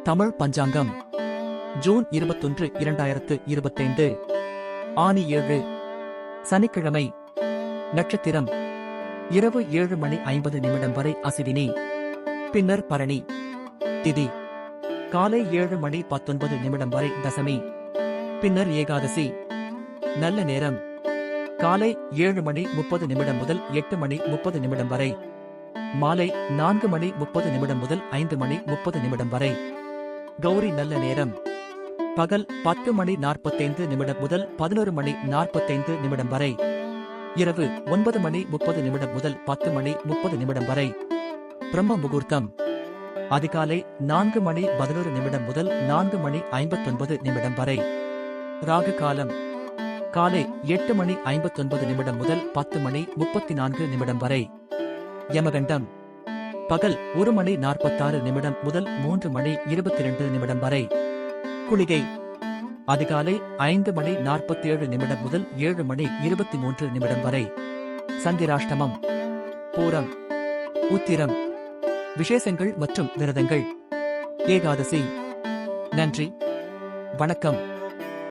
தமிழ் பஞ்சாங்கம் June 21 2025 ஆனி 7 சனிக்கிழமை நட்சத்திரம் இரவு 7:50 வரை அசிவினி பின்னர் பரணி திதி காலை 7:19 வரை தசமி பின்னர் ஏகாதசி நல்ல நேரம் காலை 7:30 முதல் 8:30 வரை மாலை 4:30 முதல் 5:30 வரை கௌரி நல்ல நேரம் பகல் 10:45 முதல் 11:45 வரை இரவு 9:30 முதல் 10:30 வரை பிரம்ம முகூர்த்தம் அதிகாலை 4:11 முதல் 4:59 வரை ராகு காலம் காலை 8:59 முதல் 10:34 வரை யமகண்டம் பகல் 1:46 முதல் 3:22 வரை குளிகை அதிகாலை 5:47 முதல் 7:23 வரை சந்திராஷ்டமம் பூரம் உத்திரம் விசேஷங்கள் மற்றும் விரதங்கள் ஏகாதசி நன்றி வணக்கம்.